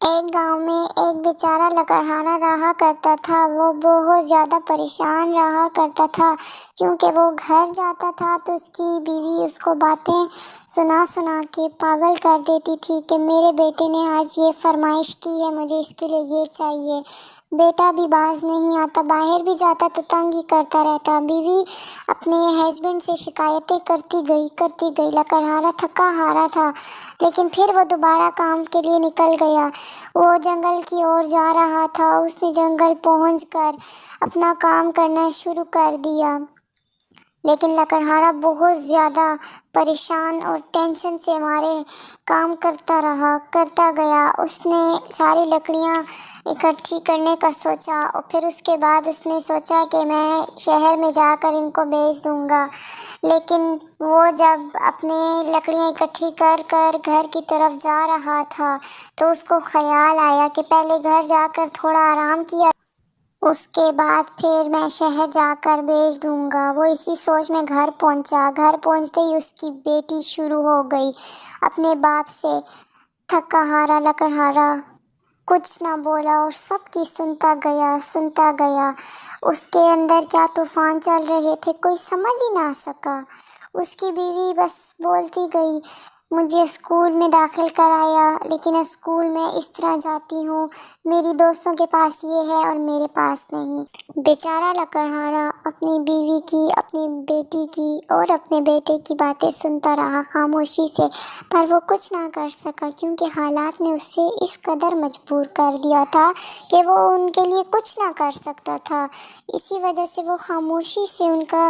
ایک گاؤں میں ایک بیچارہ لکڑہارا رہا کرتا تھا۔ وہ بہت زیادہ پریشان رہا کرتا تھا کیونکہ وہ گھر جاتا تھا تو اس کی بیوی اس کو باتیں سنا سنا کے پاگل کر دیتی تھی کہ میرے بیٹے نے آج یہ فرمائش کی ہے، مجھے اس کے لیے یہ چاہیے۔ بیٹا بھی باز نہیں آتا، باہر بھی جاتا تو تنگ ہی کرتا رہتا۔ بیوی اپنے ہسبینڈ سے شکایتیں کرتی گئی۔ لکڑہارا تھکا ہارا تھا لیکن پھر وہ دوبارہ کام کے لیے نکل گیا۔ وہ جنگل کی اور جا رہا تھا۔ اس نے جنگل پہنچ کر اپنا کام کرنا شروع کر دیا لیکن لکڑہارا بہت زیادہ پریشان اور ٹینشن سے مارے کام کرتا گیا۔ اس نے ساری لکڑیاں اکٹھی کرنے کا سوچا اور پھر اس کے بعد اس نے سوچا کہ میں شہر میں جا کر ان کو بیچ دوں گا۔ لیکن وہ جب اپنے لکڑیاں اکٹھی کر گھر کی طرف جا رہا تھا تو اس کو خیال آیا کہ پہلے گھر جا کر تھوڑا آرام کیا، اس کے بعد پھر میں شہر جا کر بیچ دوں گا۔ وہ اسی سوچ میں گھر پہنچا۔ گھر پہنچتے ہی اس کی بیٹی شروع ہو گئی اپنے باپ سے۔ تھکا ہارا لکڑہارا کچھ نہ بولا اور سب کی سنتا گیا۔ اس کے اندر کیا طوفان چل رہے تھے کوئی سمجھ ہی نہ سکا۔ اس کی بیوی بس بولتی گئی، مجھے اسکول میں داخل کرایا لیکن اسکول میں اس طرح جاتی ہوں، میری دوستوں کے پاس یہ ہے اور میرے پاس نہیں۔ بیچارہ لکڑہارا اپنی بیوی کی، اپنی بیٹی کی اور اپنے بیٹے کی باتیں سنتا رہا خاموشی سے، پر وہ کچھ نہ کر سکا کیونکہ حالات نے اسے اس قدر مجبور کر دیا تھا کہ وہ ان کے لیے کچھ نہ کر سکتا تھا۔ اسی وجہ سے وہ خاموشی سے ان کا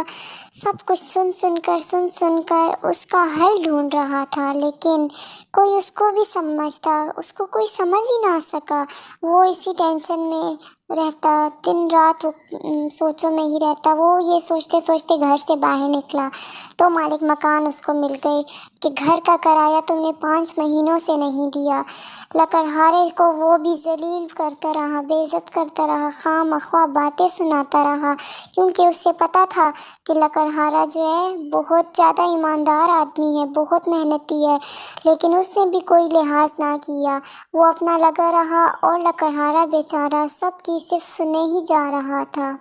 سب کچھ سن کر اس کا حل ڈھونڈ رہا تھا لیکن کوئی اس کو بھی سمجھتا، اس کو کوئی سمجھ ہی نہ سکا۔ وہ اسی ٹینشن میں رہتا، دن رات وہ سوچوں میں ہی رہتا۔ وہ یہ سوچتے سوچتے گھر سے باہر نکلا تو مالک مکان اس کو مل گئے کہ گھر کا کرایہ تم نے 5 مہینوں سے نہیں دیا۔ لکڑہارے کو وہ بھی ذلیل کرتا رہا، بے عزت کرتا رہا، خواہ مخواہ باتیں سناتا رہا کیونکہ اسے پتا تھا کہ لکڑہارا جو ہے بہت زیادہ ایماندار آدمی ہے، بہت محنتی ہے، لیکن اس نے بھی کوئی لحاظ نہ کیا۔ وہ اپنا لگا رہا اور لکڑہارا بیچارہ سب کی صرف سنے ہی جا رہا تھا۔